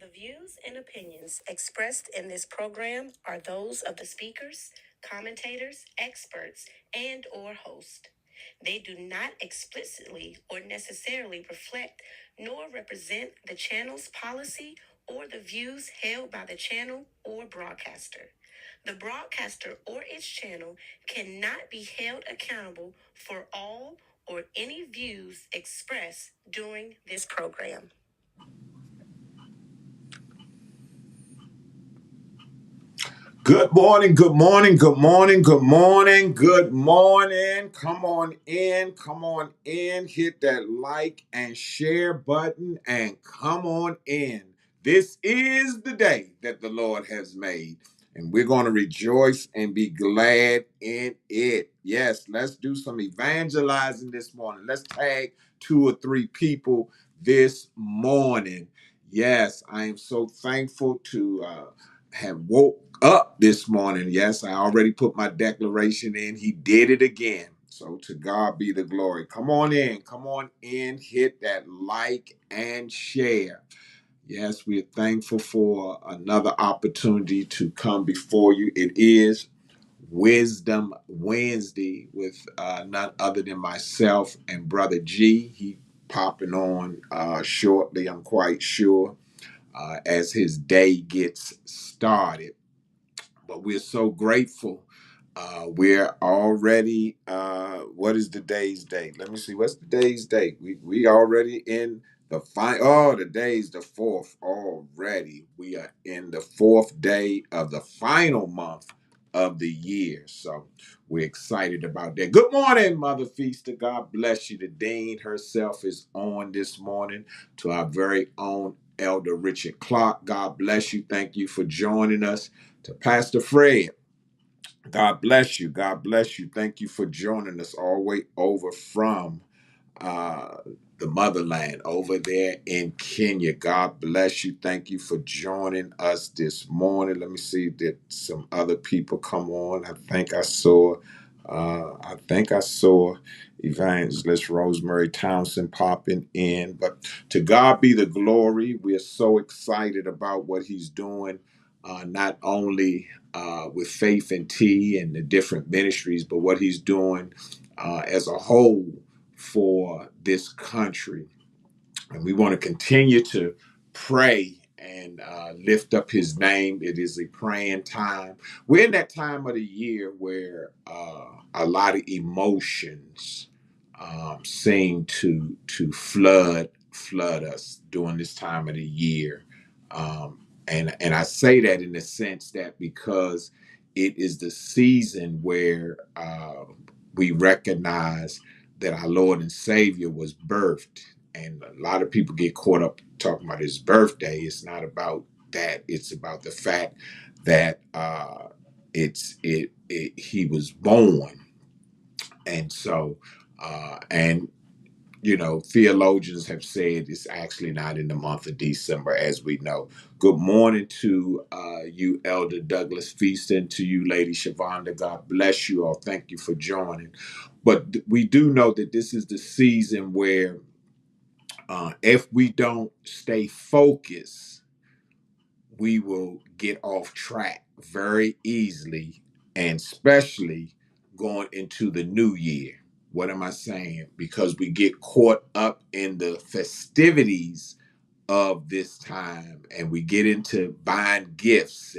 The views and opinions expressed in this program are those of the speakers, commentators, experts, and/or host. They do not explicitly or necessarily reflect nor represent the channel's policy or the views held by the channel or broadcaster. The broadcaster or its channel cannot be held accountable for all or any views expressed during this program. Good morning, good morning, good morning, good morning, good morning. Come on in, hit that like and share button and come on in. This is the day that the Lord has made, and we're going to rejoice and be glad in it. Yes, let's do some evangelizing this morning. Let's tag 2 or 3 people this morning. Yes, I am so thankful to have woke up this morning. Yes, I already put my declaration in. He did it again. So to God be the glory. Come on in, hit that like and share. Yes, we're thankful for another opportunity to come before you. It is Wisdom Wednesday with none other than myself and Brother G. He popping on shortly, I'm quite sure, as his day gets started. But we're so grateful. We're already, what is the day's date? Let me see. What's the day's date? We already in the the day's the 4th already. We are in the 4th day of the final month of the year. So we're excited about that. Good morning, Mother Feaster. God bless you. The Dean herself is on this morning. To our very own Elder Richard Clark. God bless you. Thank you for joining us. To Pastor Fred, God bless you. God bless you. Thank you for joining us all the way over from uh, the motherland over there in Kenya. God bless you. Thank you for joining us this morning. Let me see, did some other people come on? I think I saw Evangelist Rosemary Townsend popping in. But to God be the glory. We are so excited about what he's doing, not only with Faith and Tea and the different ministries, but what he's doing as a whole for this country. And we want to continue to pray and lift up his name. It is a praying time. We're in that time of the year where a lot of emotions seem to flood us during this time of the year. And I say that in the sense that because it is the season where we recognize that our Lord and Savior was birthed. And a lot of people get caught up talking about his birthday. It's not about that. It's about the fact that he was born. And so, and theologians have said it's actually not in the month of December, as we know. Good morning to you, Elder Douglas Feaston, and to you, Lady Shavonda. God bless you all. Thank you for joining. But we do know that this is the season where if we don't stay focused, we will get off track very easily, and especially going into the new year. What am I saying? Because we get caught up in the festivities of this time, and we get into buying gifts,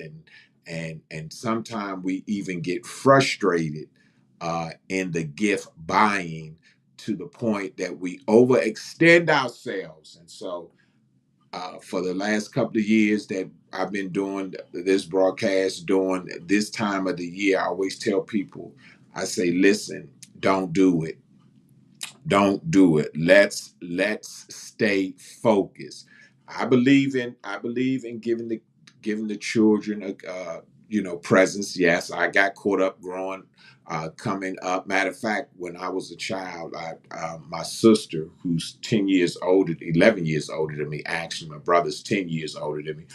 and sometimes we even get frustrated in the gift buying to the point that we overextend ourselves. And so for the last couple of years that I've been doing this broadcast during this time of the year, I always tell people, I say, listen, don't do it. Don't do it. Let's stay focused. I believe in giving the children presents. Yes, I got caught up coming up. Matter of fact, when I was a child, my sister, who's 11 years older than me, actually my brother's 10 years older than me,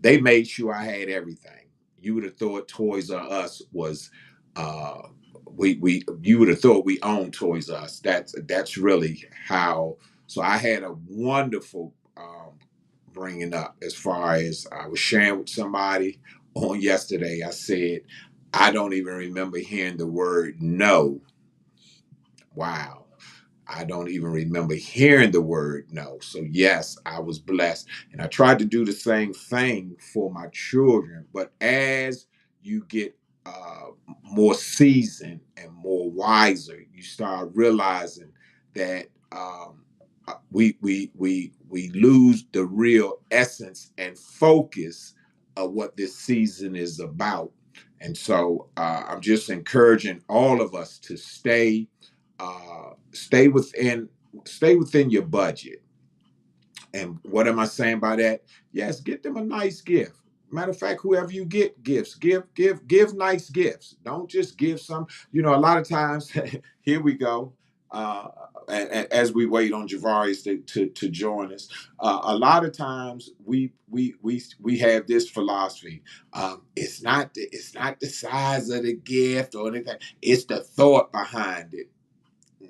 they made sure I had everything. You would have thought Toys R Us was uh, you would have thought we owned Toys R Us. That's really how. So I had a wonderful bringing up as far as I was sharing with somebody on yesterday. I said, I don't even remember hearing the word no. Wow. I don't even remember hearing the word no. So, yes, I was blessed. And I tried to do the same thing for my children. But as you get more seasoned and more wiser, you start realizing that we lose the real essence and focus of what this season is about. And so I'm just encouraging all of us to stay within your budget. And what am I saying by that? Yes, get them a nice gift. Matter of fact, whoever you get gifts, give nice gifts. Don't just give some. A lot of times, here we go. Uh, and as we wait on Javarius to join us, a lot of times we have this philosophy. It's not the size of the gift or anything. It's the thought behind it.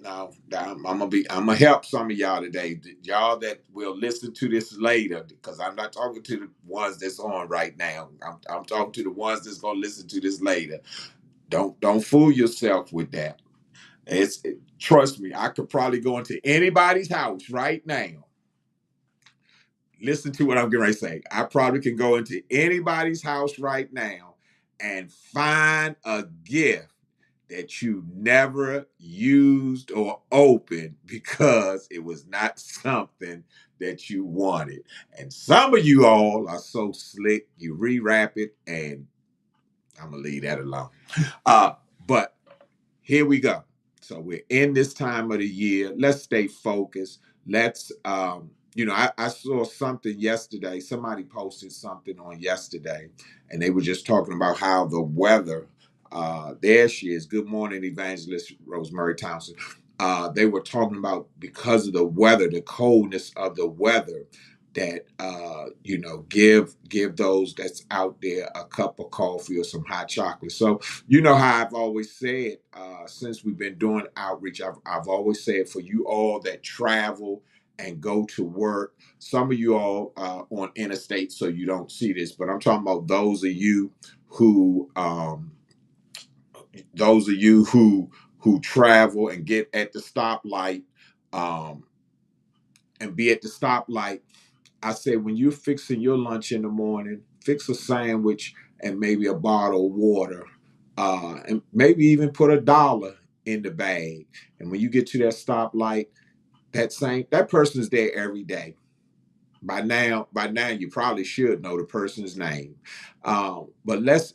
No, I'm gonna help some of y'all today. Y'all that will listen to this later, because I'm not talking to the ones that's on right now. I'm talking to the ones that's gonna listen to this later. Don't fool yourself with that. Trust me, I could probably go into anybody's house right now. Listen to what I'm going to say. I probably can go into anybody's house right now and find a gift that you never used or opened because it was not something that you wanted. And some of you all are so slick, you rewrap it, and I'm gonna leave that alone. But here we go. So we're in this time of the year. Let's stay focused. Let's I saw something yesterday. Somebody posted something on yesterday, and they were just talking about how the weather. There she is. Good morning, Evangelist Rosemary Thompson. They were talking about, because of the weather, the coldness of the weather, that give those that's out there a cup of coffee or some hot chocolate. So you know how I've always said, since we've been doing outreach, I've always said, for you all that travel and go to work, some of you all on interstate, so you don't see this, but I'm talking about who um, those of you who travel and get at the stoplight, um, and be at the stoplight. I say, when you're fixing your lunch in the morning, fix a sandwich and maybe a bottle of water, and maybe even put $1 in the bag. And when you get to that stoplight, that person is there every day. By now, you probably should know the person's name. But let's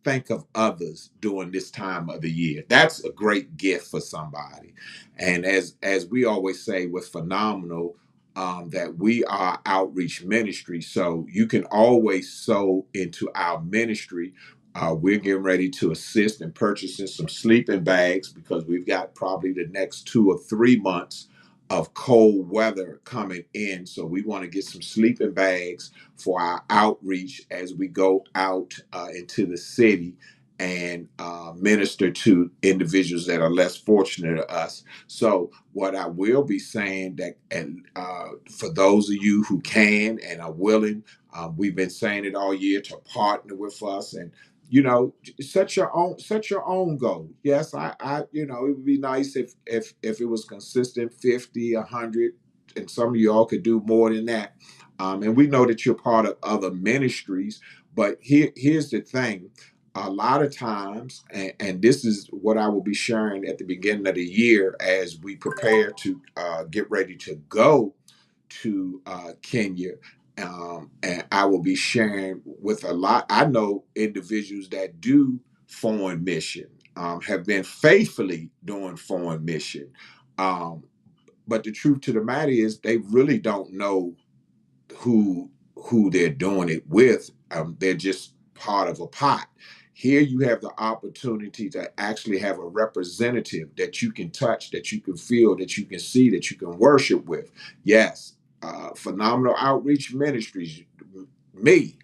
think of others during this time of the year. That's a great gift for somebody. And as we always say with Phenomenal, that we are outreach ministry. So you can always sow into our ministry. We're getting ready to assist in purchasing some sleeping bags, because we've got probably the next 2 or 3 months of cold weather coming in. So we want to get some sleeping bags for our outreach as we go out into the city and minister to individuals that are less fortunate than us. So what I will be saying, that, and for those of you who can and are willing, we've been saying it all year, to partner with us, and set your own goal. Yes, it would be nice if it was consistent, 50, 100, and some of y'all could do more than that. And we know that you're part of other ministries, but here's the thing. A lot of times, and this is what I will be sharing at the beginning of the year as we prepare to get ready to go to Kenya. And I will be sharing with a lot. I know individuals that do foreign mission, have been faithfully doing foreign mission. Um, but the truth to the matter is, they really don't know who who they're doing it with. They're just part of a pot. Here you have the opportunity to actually have a representative that you can touch, that you can feel, that you can see, that you can worship with. Yes, Phenomenal Outreach Ministries, me,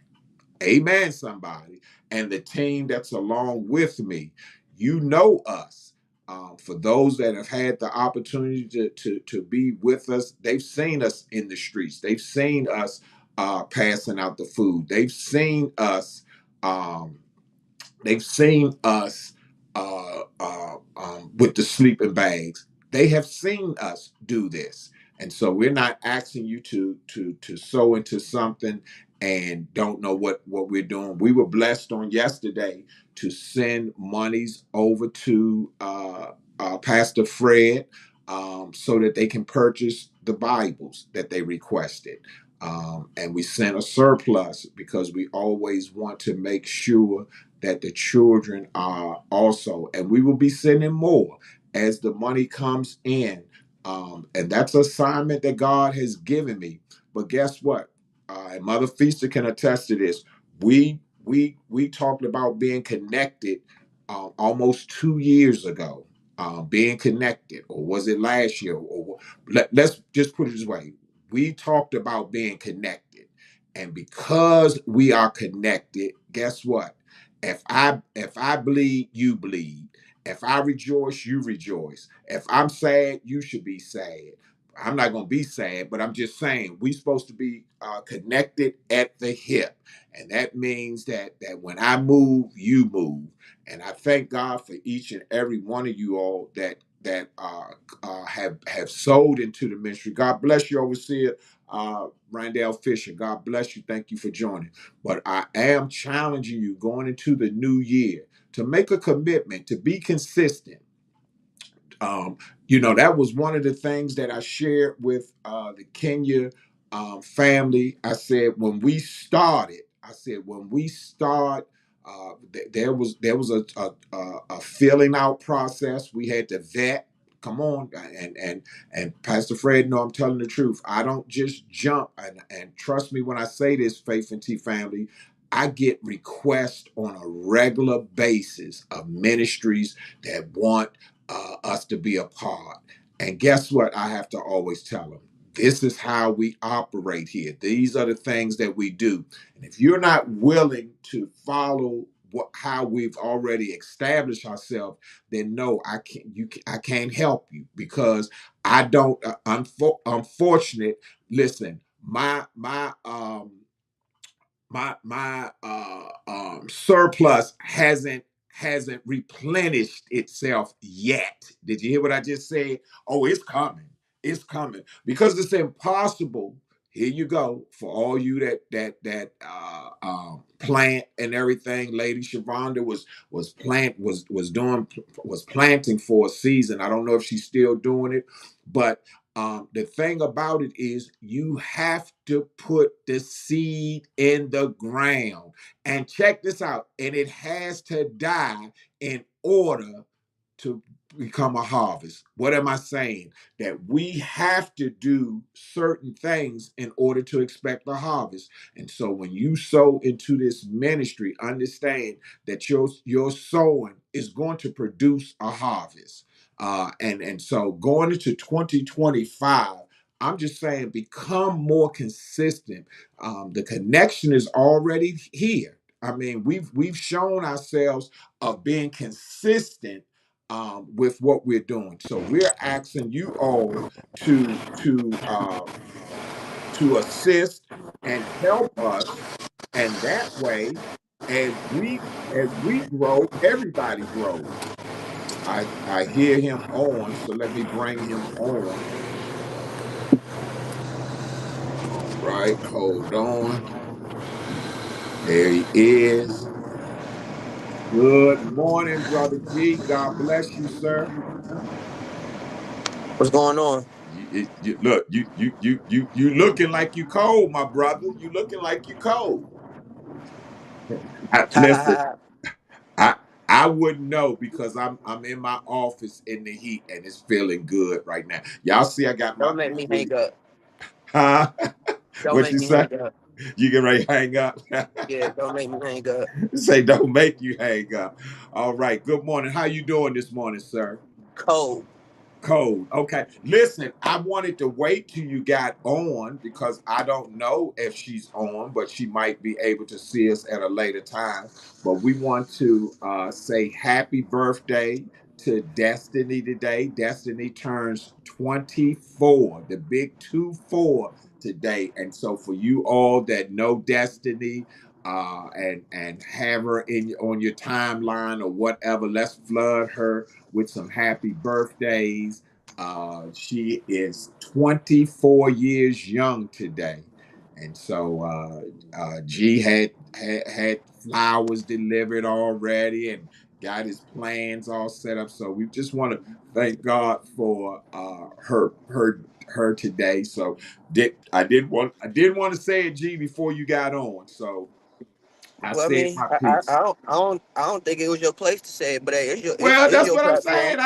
amen, somebody, and the team that's along with me. You know us. For those that have had the opportunity to be with us, they've seen us in the streets. They've seen us passing out the food. Um, They've seen us with the sleeping bags. They have seen us do this, and so we're not asking you to sow into something and don't know what we're doing. We were blessed on yesterday to send monies over to Pastor Fred so that they can purchase the Bibles that they requested. And we sent a surplus because we always want to make sure that the children are also, and we will be sending more as the money comes in. And that's an assignment that God has given me. But guess what? And Mother Feaster can attest to this. We talked about being connected almost 2 years ago. Being connected, or was it last year? Or let's just put it this way: we talked about being connected, and because we are connected, guess what? If I bleed, you bleed. If I rejoice, you rejoice. If I'm sad, you should be sad. I'm not gonna be sad, but I'm just saying we supposed to be connected at the hip, and that means that when I move, you move. And I thank God for each and every one of you all that have sold into the ministry. God bless you, overseer Randall Fisher. God bless you. Thank you for joining. But I am challenging you going into the new year to make a commitment to be consistent. um, that was one of the things that I shared with the Kenya family. I said when we start, there was a filling out process. We had to vet. Come on, and Pastor Fred, no, I'm telling the truth. I don't just jump, and trust me when I say this, Faith and T family. I get requests on a regular basis of ministries that want us to be a part. And guess what? I have to always tell them this is how we operate here. These are the things that we do. And if you're not willing to follow how we've already established ourselves, then no, I can't help you because I don't. Unfortunate. Listen, my surplus hasn't replenished itself yet. Did you hear what I just said? Oh, it's coming. It's coming because it's impossible. Here you go for all you that plant and everything. Lady Shavonda was planting for a season. I don't know if she's still doing it, but the thing about it is you have to put the seed in the ground. And check this out. And it has to die in order to become a harvest. What am I saying? That we have to do certain things in order to expect a harvest. And so when you sow into this ministry, understand that your sowing is going to produce a harvest. And so going into 2025, I'm just saying become more consistent. The connection is already here. I mean, we've shown ourselves of being consistent with what we're doing. So we're asking you all to assist and help us, and that way, as we grow, everybody grows. I hear him on, so let me bring him on. All right, hold on. There he is. Good morning, brother G. God bless you, sir. What's going on? Look, you looking like you cold, my brother. You looking like you cold. Listen, I I wouldn't know because I'm in my office in the heat and it's feeling good right now. Y'all see, I got my Don't make me hang up. huh? Don't What make you me say? hang up. You get ready to hang up? Yeah, don't make me hang up. Say don't make you hang up. All right. Good morning. How you doing this morning, sir? Cold. Cold. Okay. Listen, I wanted to wait till you got on because I don't know if she's on, but she might be able to see us at a later time. But we want to say happy birthday to Destiny today. Destiny turns 24, the big 2-4 today. And so for you all that know Destiny, and have her in on your timeline or whatever, let's flood her with some happy birthdays. She is 24 years young today. And so G had flowers delivered already and got his plans all set up. So we just want to thank God for her today. So I did want to say it, G, before you got on. So I Well, I said mean, my piece. I don't think it was your place to say it, but hey, Well, it's that's your what I'm platform. saying.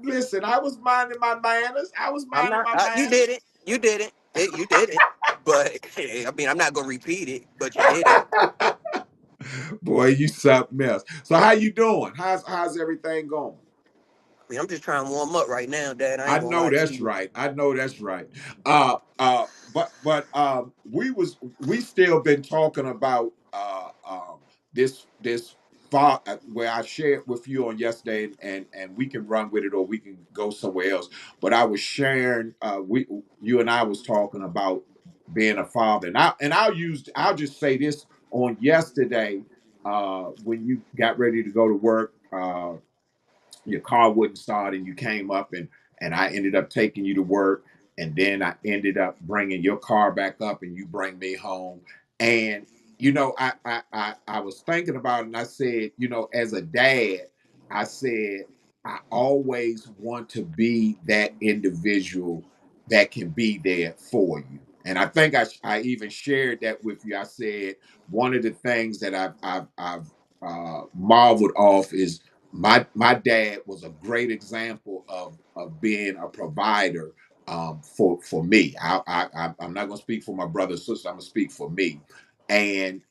Listen, I was minding my manners. I was I'm minding not. my You manners. did it. You did it. You did it. But I mean, I'm not gonna repeat it. But you did it. Boy, you something else. So how you doing? How's everything going? I mean, I'm just trying to warm up right now, Dad. I I ain't gonna know lie to that's you. right. I know that's right. But we still been talking about this far where I shared with you on yesterday, and we can run with it or we can go somewhere else. But I was sharing we you and I was talking about being a father, and I'll just say this on yesterday when you got ready to go to work. Your car wouldn't start and you came up and I ended up taking you to work, and then I ended up bringing your car back up and you bring me home. And I was thinking about it, and I said, as a dad, I said I always want to be that individual that can be there for you. And I think I even shared that with you. I said one of the things that I've marveled off is my dad was a great example of being a provider for me. I'm not going to speak for my brother and sister. I'm going to speak for me, and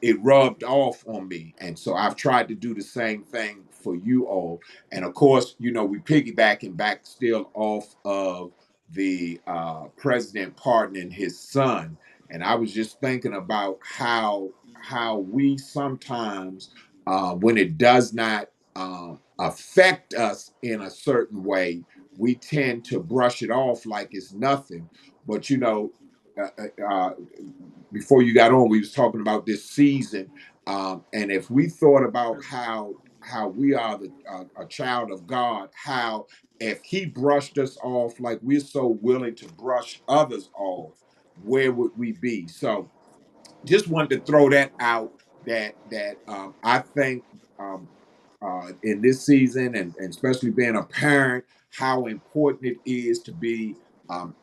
it rubbed off on me. And so I've tried to do the same thing for you all. And of course, we piggybacking back still off of the president pardoning his son. And I was just thinking about how we sometimes when it does not affect us in a certain way, we tend to brush it off like it's nothing. But before you got on, we was talking about this season, and if we thought about how we are a child of God, how if He brushed us off like we're so willing to brush others off, where would we be? So just wanted to throw that out that I think in this season and especially being a parent, how important it is to be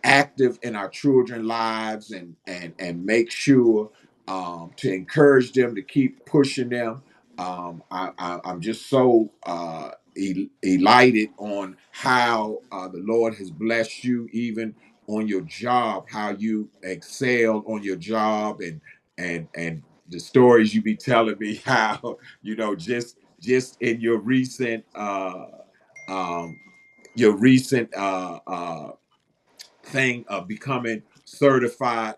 active in our children's lives and make sure to encourage them to keep pushing them. I'm just so elated on how the Lord has blessed you, even on your job, how you excel on your job, and the stories you be telling me how just in um your recent thing of becoming certified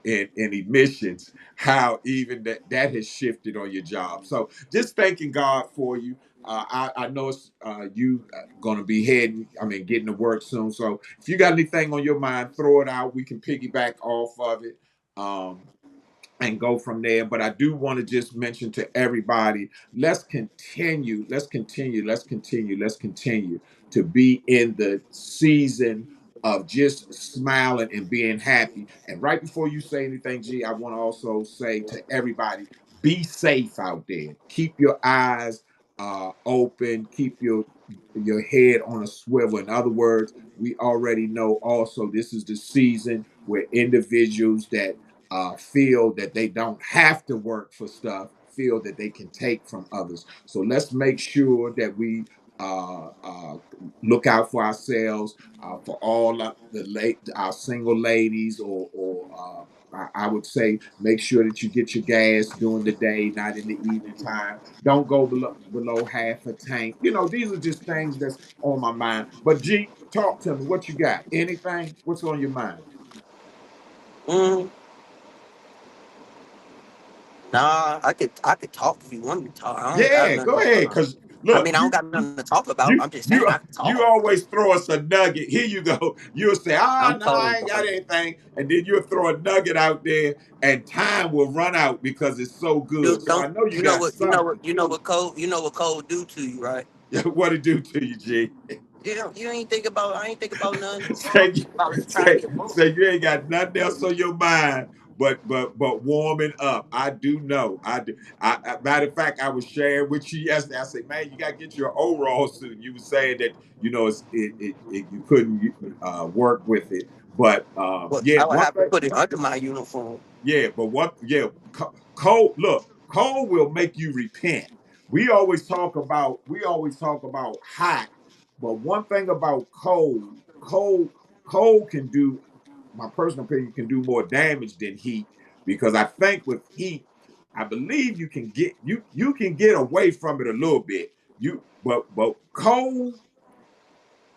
in emissions, how even that has shifted on your job. So just thanking God for you. I know it's you going to be getting to work soon. So if you got anything on your mind, throw it out. We can piggyback off of it. And go from there. But I do want to just mention to everybody, let's continue to be in the season of just smiling and being happy. And right before you say anything, G, I want to also say to everybody, be safe out there. Keep your eyes open, keep your head on a swivel. In other words, we already know also this is the season where individuals that feel that they don't have to work for stuff, feel that they can take from others. So let's make sure that we look out for ourselves, for all our single ladies, or I would say make sure that you get your gas during the day, not in the evening time. Don't go below half a tank. These are just things that's on my mind. But G, talk to me. What you got? Anything? What's on your mind? Mm, nah, I could talk if you want me to talk. I don't got Yeah, go nothing. ahead, cause I Look, mean, I don't got nothing to talk about. you I'm just saying you I can you talk. always throw us a nugget. Here you go. You'll say, I'm no, I cold ain't got blooded. anything. And then you'll throw a nugget out there and time will run out because it's so good. Dude, So I don't know you you know got what you know something. what you know what cold do to you, right? What it do to you, G? You ain't think about I ain't think about nothing. All I'm say, thinking about is trying to say, get woke. say you ain't got nothing else on your mind but warming up. I do know. I do. Matter of fact, I was sharing with you yesterday. I said, man, you got to get your overall suit. You were saying that you couldn't work with it, but Well, yeah, I would one have to thing. put it under my uniform. Yeah, but what? Yeah, cold. Look, cold will make you repent. We always talk about hot, but one thing about cold can do. My personal opinion can do more damage than heat because I think with heat, I believe you can get away from it a little bit. But cold,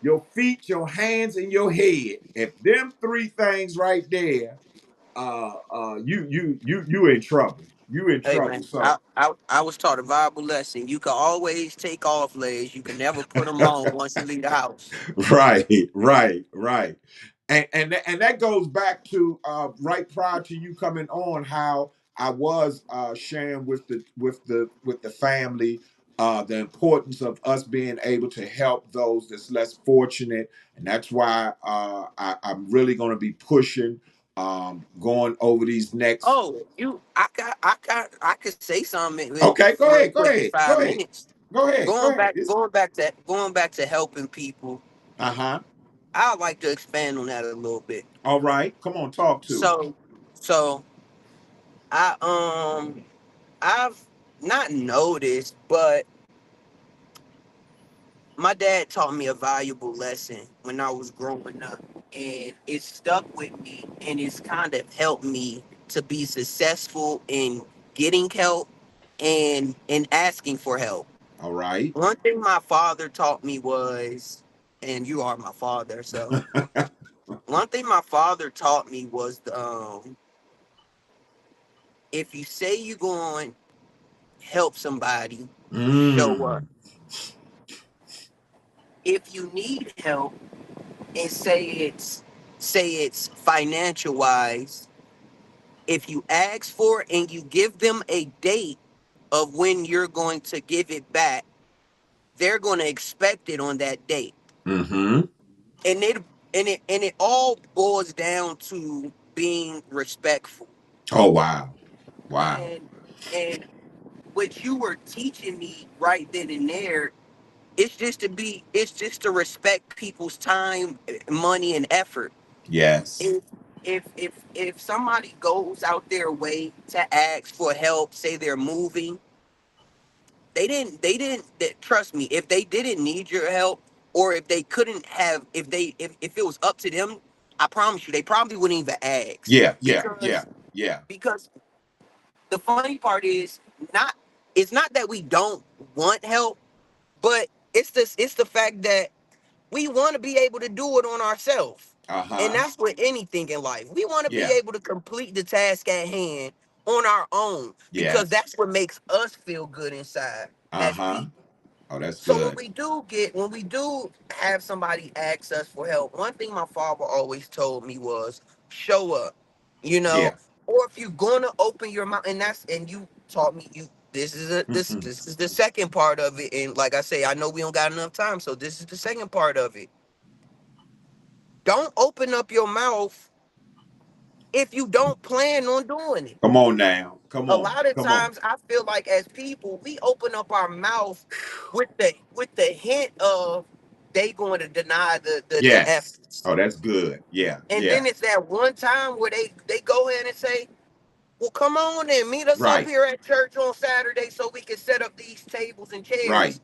your feet, your hands, and your head. If them three things right there you in trouble. You in Hey trouble. man, I, So I I was taught a valuable lesson. You can always take off legs. You can never put them on once you leave the house. right. And that goes back to right prior to you coming on how I was sharing with the family the importance of us being able to help those that's less fortunate, and that's why I'm really going to be pushing going over these next. Oh, I could say something Okay, go real ahead, go quick in ahead, go five ahead, minutes. go ahead, go ahead. Going back to helping people. Uh-huh. I'd like to expand on that a little bit. All right, come on, talk to me. So, so I I've not noticed, but my dad taught me a valuable lesson when I was growing up, and it stuck with me, and it's kind of helped me to be successful in getting help and asking for help. All right. One thing my father taught me was, and you are my father, so one thing my father taught me was if you say you're going to help somebody, show up. Mm. If you need help and say it's financial wise, if you ask for it and you give them a date of when you're going to give it back, they're going to expect it on that date. Mm-hmm. And it all boils down to being respectful. Oh wow. Wow. And what you were teaching me right then and there, it's just to respect people's time, money, and effort. Yes. If somebody goes out their way to ask for help, say they're moving, trust me, if they didn't need your help, or if they couldn't have, if it was up to them, I promise you they probably wouldn't even ask. Yeah, yeah, yeah, because yeah. because the funny part is, not it's not that we don't want help, but it's the fact that we want to be able to do it on ourselves. And Uh-huh. that's with anything in life. We want to be Yeah. able to complete the task at hand on our own, because Yes. that's what makes us feel good inside as Uh-huh. people. Oh, that's So good. when we do have somebody ask us for help, one thing my father always told me was show up, you know, Yeah. or if you're gonna open your mouth, and you taught me, this is the second part of it. And like I say, I know we don't got enough time, so this is the second part of it. Don't open up your mouth if you don't plan on doing it. Come on now. Come A on. lot of Come on. times I feel like as people, we open up our mouth with the hint of they going to deny the Yes. efforts. Oh, that's good. Yeah. And Yeah. then it's that one time where they go ahead and say, well, come on and meet us up Right. here at church on Saturday so we can set up these tables and Right. chairs.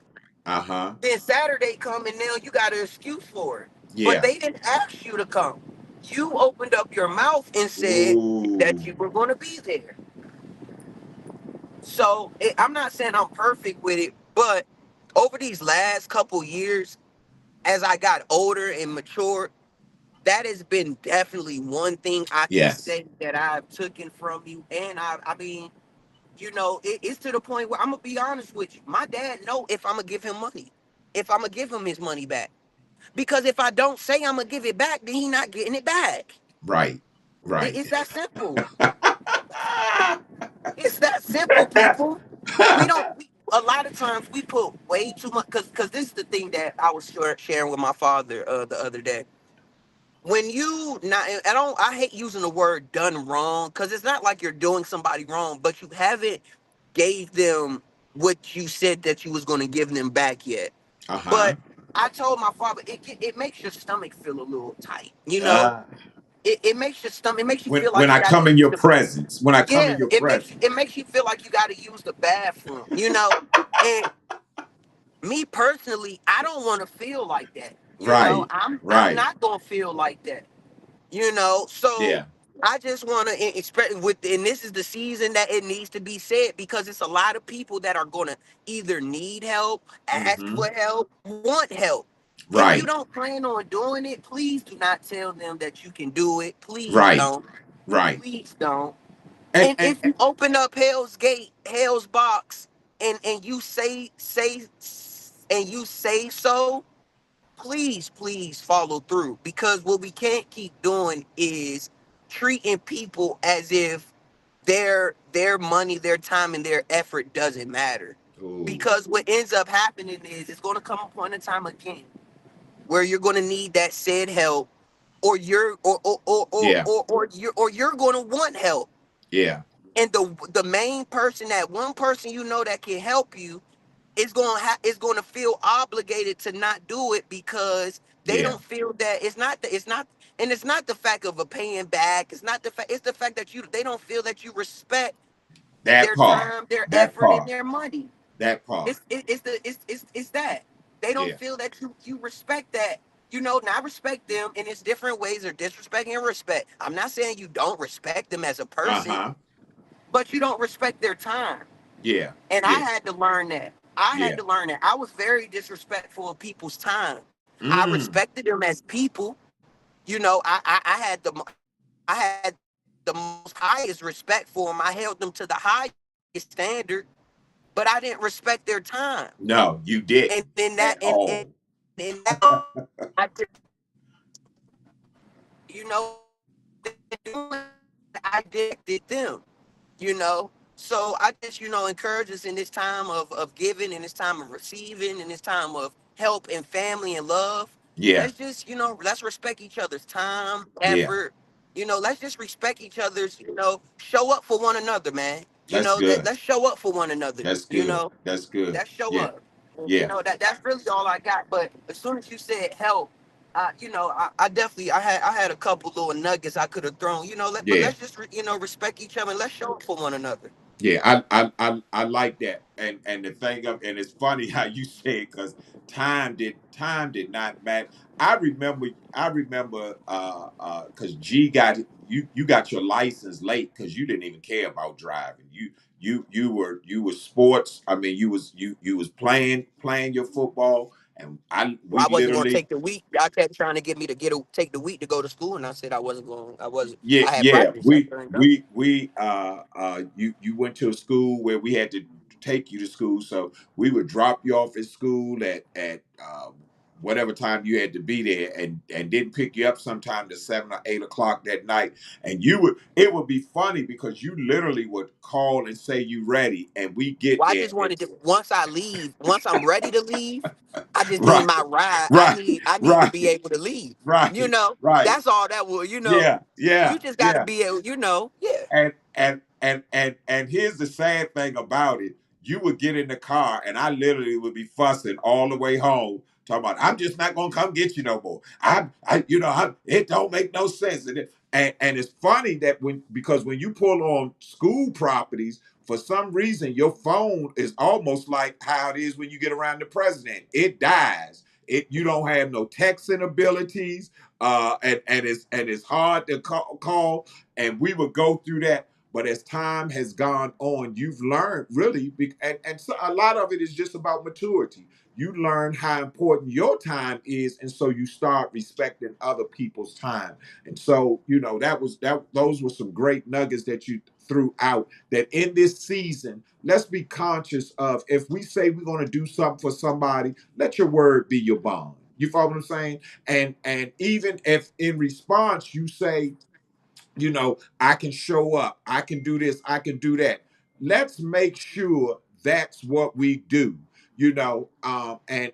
Uh-huh. Then Saturday come and now you got an excuse for it. But Yeah. they didn't ask you to come. You opened up your mouth and said that Ooh. you were going to be there. So I'm not saying I'm perfect with it, but over these last couple years, as I got older and matured, that has been definitely one thing I can Yes. say that I've taken from you. And I mean, It's to the point where I'm gonna be honest with you. My dad know if I'm gonna give him money, if I'm gonna give him his money back. Because if I don't say I'm gonna give it back, then he not getting it back. Right. Right. It's that simple. It's that simple, people. We don't. A lot of times we put way too much because this is the thing that I was sharing with my father the other day. When you not, I hate using the word done wrong because it's not like you're doing somebody wrong, but you haven't gave them what you said that you was going to give them back yet. Uh-huh. But I told my father it makes your stomach feel a little tight. Uh, It makes your stomach. It makes you feel when like you I got to come in use your the. presence, when I come in Yeah, your it makes presence. you feel like you got to use the bathroom. And me personally, I don't want to feel like that. Right. I'm Right. not gonna feel like that. So Yeah. I just want to express and this is the season that it needs to be said because it's a lot of people that are gonna either need help, ask Mm-hmm. for help, want help. If you Right. don't plan on doing it, please do not tell them that you can do it. Please Right. don't. Right. Please don't. And And if you open up Hell's Gate, Hell's box, and you say so, please follow through because what we can't keep doing is treating people as if their money, their time, and their effort doesn't matter. ooh, Because what ends up happening is it's going to come a point in time again where you're going to need that said help, or yeah. you're going to want help, Yeah. and the main person, that one person that can help you, is going to feel obligated to not do it because they Yeah. don't feel that it's not the fact of a paying back. It's the fact that you they don't feel that you respect That their part. time, their That effort, and part. their money. That part. It's that they don't Yeah. feel that you respect that. Not respect them, and it's different ways of disrespect and respect. I'm not saying you don't respect them as a person, Uh-huh. but you don't respect their time. Yeah. And I Yeah. had to learn that. I had Yeah. to learn that. I was very disrespectful of people's time. I Mm. respected them as people. I had the most highest respect for them. I held them to the highest standard, but I didn't respect their time. No, you didn't And then that at all. and that I did, you know, I did them. you know. So I just, encourage us in this time of giving, in this time of receiving, in this time of help and family and love. Yeah. Let's just, let's respect each other's time, Yeah. effort. Let's just respect each other's, show up for one another, man. That's good. Let's show up for one another. That's good. That's good. Let's show Yeah. up. Yeah. That's really all I got. But as soon as you said help, I definitely I had a couple little nuggets I could have thrown. But Yeah. let's just respect each other and let's show up for one another. Yeah, I like that, and the thing of, and it's funny how you say it because time did not matter. I remember because G got you got your license late because you didn't even care about driving. You were sports. I mean, you was playing your football, and we I wasn't gonna literally. take the week. Y'all kept trying to get me to take the week to go to school, and I said I wasn't going. I wasn't. Yeah, I had yeah. practice. I We couldn't go. we we you went to a school where we had to take you to school, so we would drop you off at school at whatever time you had to be there, and didn't pick you up sometime to 7 or 8 o'clock that night. And it would be funny because you literally would call and say you ready, and we get Well, I there. just wanted to. Once I leave, once I'm ready to leave, I just need Right, my ride. I right, need. I need to right, be able to leave. right, right. That's all that will. Yeah, You yeah, just got to yeah. be able. Yeah. And here's the sad thing about it. You would get in the car and I literally would be fussing all the way home, talking about I'm just not gonna come get you no more. It don't make no sense. And it's funny that because when you pull on school properties, for some reason your phone is almost like how it is when you get around the president. It dies. You don't have no texting abilities, and it's hard to call, and we would go through that. But as time has gone on, you've learned really, and so a lot of it is just about maturity. You learn how important your time is, and so you start respecting other people's time. And so, those were some great nuggets that you threw out. That in this season, let's be conscious of, if we say we're going to do something for somebody, let your word be your bond. You follow what I'm saying? And even if in response you say, I can show up, I can do this, I can do that. Let's make sure that's what we do. And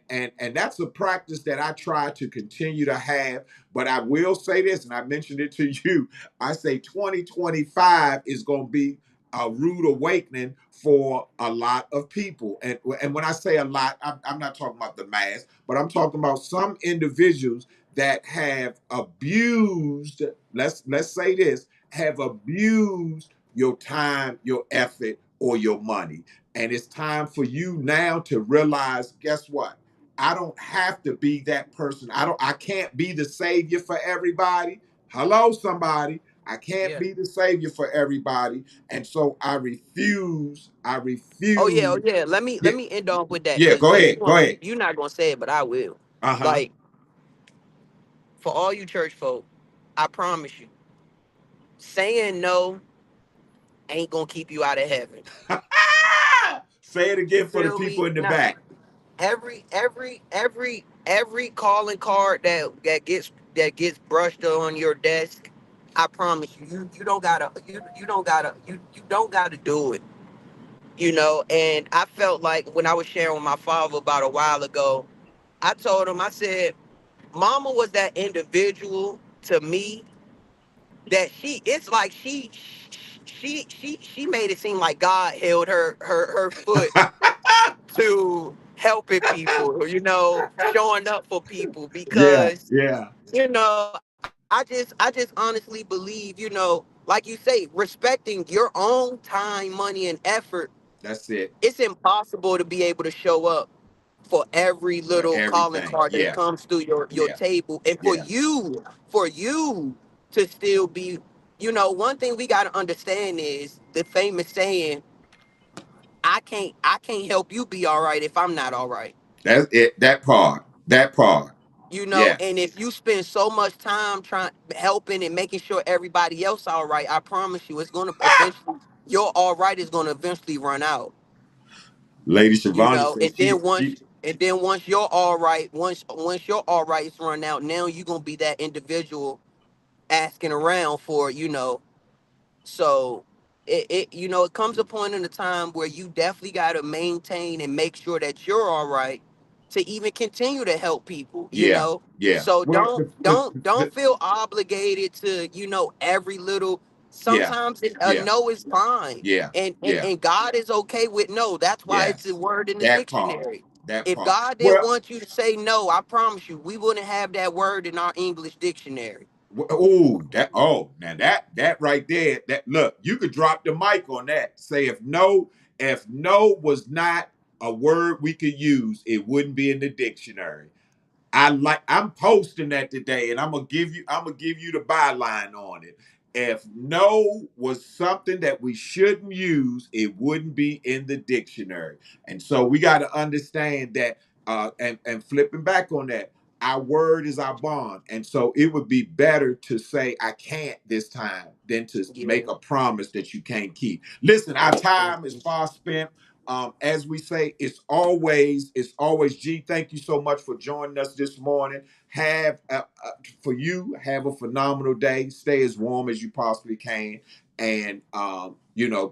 that's a practice that I try to continue to have. But I will say this, and I mentioned it to you. I say 2025 is going to be a rude awakening for a lot of people. And when I say a lot, I'm not talking about the mass, but I'm talking about some individuals that have abused, let's say this, have abused your time, your effort, or your money. And it's time for you now to realize, guess what? I don't have to be that person. I can't be the savior for everybody. Hello, somebody. I can't Yeah. be the savior for everybody. And so I Oh yeah, oh refuse. yeah. Let me end off with that, Yeah, because go ahead. Go ahead. you're not gonna say it, but I will. Uh-huh. Like, for all you church folk, I promise you, saying no ain't gonna keep you out of heaven. Say it You again for the feel people me? in the Not back. every calling card that gets brushed on your desk. I promise you, you don't gotta do it. And I felt like when I was sharing with my father about a while ago, I told him, I said, Mama was that individual to me that it's like she made it seem like God held her foot to helping people, showing up for people, Yeah, because yeah. I just honestly believe, like you say, respecting your own time, money, and effort. That's it. It's impossible to be able to show up for every For little calling everything. card that Yeah, comes through your yeah, table, and yeah. for you to still be, one thing we got to understand is the famous saying, I can't help you be all right if I'm not all right. That's it. That part. That part. Yeah, And if you spend so much time trying helping and making sure everybody else all right, I promise you, it's going to eventually, your all right is going to eventually run out. Lady Shavonda And says then once you're all right, once your all rights run out, now you're gonna be that individual asking around for, so it comes a point in the time where you definitely got to maintain and make sure that you're all right to even continue to help people. yeah, yeah. So Well, don't feel obligated to, every little. yeah, Sometimes a yeah, no is fine, yeah, and, and yeah. and God is okay with no. That's why it's a Yes, word in the that part. dictionary. That If part. God didn't Well, want you to say no, I promise you, we wouldn't have that word in our English dictionary. now that right there, that look, you could drop the mic on that. Say if no was not a word we could use, it wouldn't be in the dictionary. I'm posting that today, and I'm gonna give you the byline on it. If no was something that we shouldn't use, it wouldn't be in the dictionary. And so we got to understand that, and flipping back on that, our word is our bond. And so it would be better to say I can't this time than to Yeah. make a promise that you can't keep. Listen, our time is far spent. As we say, it's always G. Thank you so much for joining us this morning. Have a phenomenal day. Stay as warm as you possibly can, and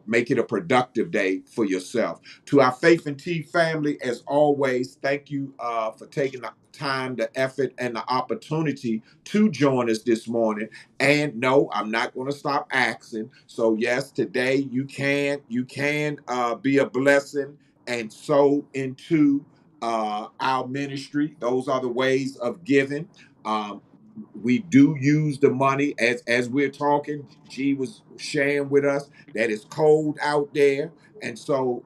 make it a productive day for yourself. To our Faith and Tea family, as always, thank you for taking the time, the effort, and the opportunity to join us this morning. And no, I'm not going to stop asking. So yes, today you can be a blessing and sow into our ministry. Those are the ways of giving. Um, we do use the money as we're talking. G was sharing with us that it's cold out there, and so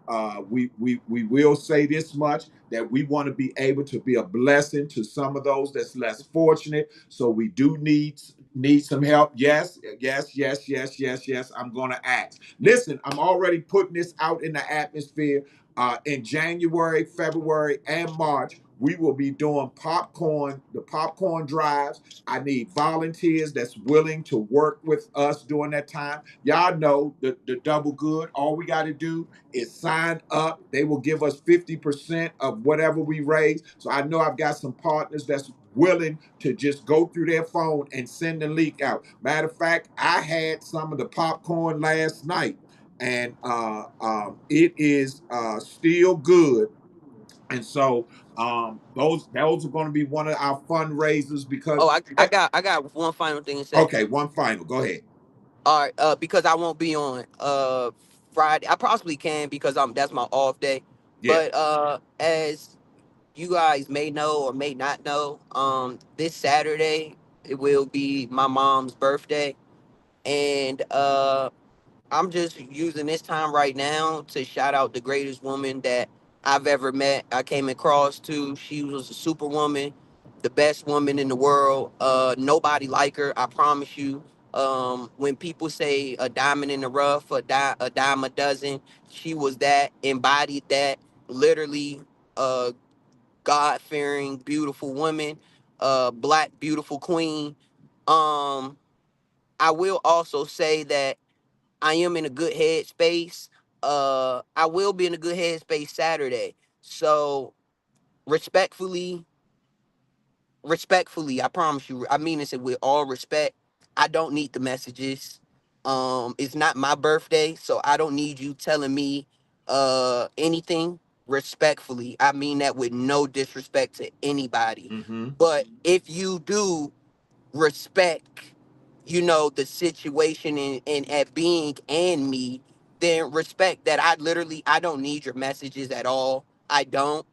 we will say this much, that we want to be able to be a blessing to some of those that's less fortunate. So we do need Need some help? Yes, yes, yes, yes, yes, yes. I'm gonna ask. Listen, I'm already putting this out in the atmosphere. In January, February, and March, we will be doing the popcorn drives. I need volunteers that's willing to work with us during that time. Y'all know the double good. All we got to do is sign up. They will give us 50% of whatever we raise. So I know I've got some partners that's willing to just go through their phone and send the link out. Matter of fact, I had some of the popcorn last night, and it is still good. And so those are going to be one of our fundraisers because Oh, I got one final thing to say. okay, one final. Go ahead. All right, because I won't be on Friday. I possibly can because that's my off day. Yeah. But as you guys may know or may not know, this Saturday it will be my mom's birthday, and I'm just using this time right now to shout out the greatest woman that I've ever met. I came across to. She was a superwoman, the best woman in the world. Nobody like her. I promise you. When people say a diamond in the rough, a dime a dozen, she was that, embodied that, literally, God fearing, beautiful woman, black beautiful queen. Um, I will also say that I am in a good headspace. I will be in a good headspace Saturday. So respectfully, respectfully, I promise you, I mean this with all respect. I don't need the messages. It's not my birthday, so I don't need you telling me anything. Respectfully, I mean that with no disrespect to anybody. Mm-hmm. But if you do respect, the situation and at being and me, then respect that I don't need your messages at all. I don't.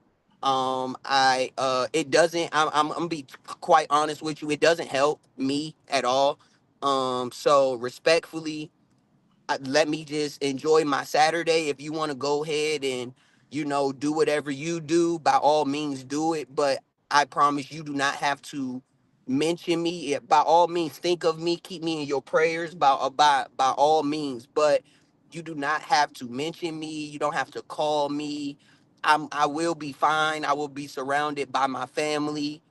I it doesn't. I'm gonna be quite honest with you. It doesn't help me at all. So respectfully, let me just enjoy my Saturday. If you want to go ahead and do whatever you do, by all means do it. But I promise you do not have to mention me. By all means, think of me, keep me in your prayers. By all means, but you do not have to mention me. You don't have to call me. I will be fine. I will be surrounded by my family.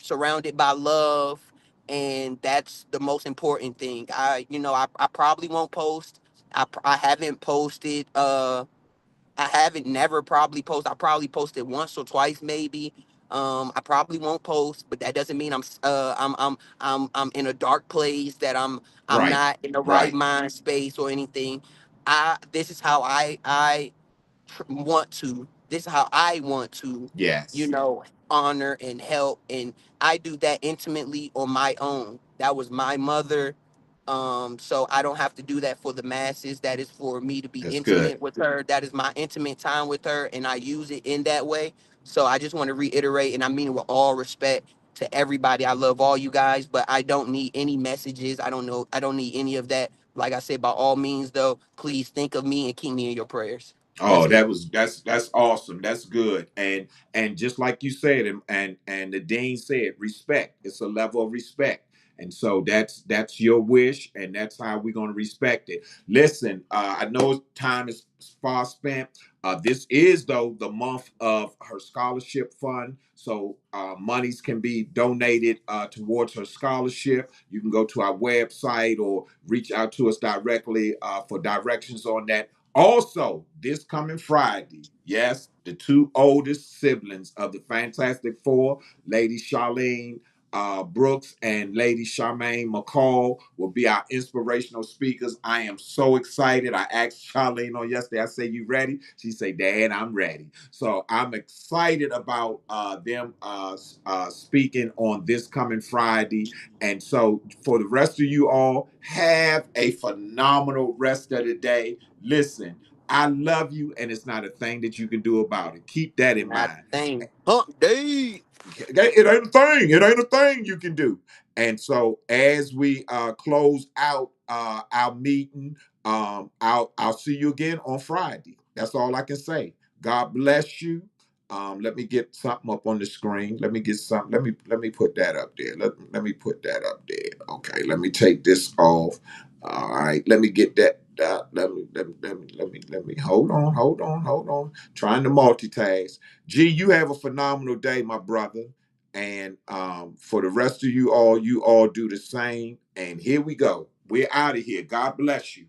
Surrounded by love, and that's the most important thing. I probably won't post. I haven't posted. I haven't never probably posted. I probably posted once or twice maybe. I probably won't post, but that doesn't mean I'm in a dark place, that I'm Right. not in the right Right. mind space or anything. This is how I want to. This is how I want to, you Yes. know, honor and help, and I do that intimately on my own. That was my mother, so I don't have to do that for the masses. That is for me to be That's good. intimate with her. That is my intimate time with her, and I use it in that way. So I just want to reiterate, and I mean it with all respect to everybody. I love all you guys, but I don't need any messages. I don't know. I don't need any of that. Like I said, by all means, though, please think of me and keep me in your prayers. That's Oh, it. that's awesome. That's good. And just like you said, and the dean said, respect. It's a level of respect. And so that's your wish, and that's how we're gonna respect it. Listen, I know time is far spent. This is though the month of her scholarship fund, so monies can be donated towards her scholarship. You can go to our website or reach out to us directly for directions on that. Also, this coming Friday, yes, the two oldest siblings of the Fantastic Four, Lady Charlene Brooks and Lady Charmaine McCall, will be our inspirational speakers. I am so excited. I asked Charlene on yesterday, I said, "You ready?" She said, "Dad, I'm ready." So I'm excited about them speaking on this coming Friday. And so for the rest of you all, have a phenomenal rest of the day. Listen, I love you, and it's not a thing that you can do about it. Keep that in Not mind. a thing. Hump day. It ain't a thing. It ain't a thing you can do. And so, as we close out our meeting, I'll see you again on Friday. That's all I can say. God bless you. Let me get something up on the screen. Let me get something. Let me put that up there. Let me put that up there. Okay, let me take this off. All right, let me get that. Let me hold on. Trying to multitask. G, you have a phenomenal day, my brother. And for the rest of you all do the same. And here we go. We're out of here. God bless you.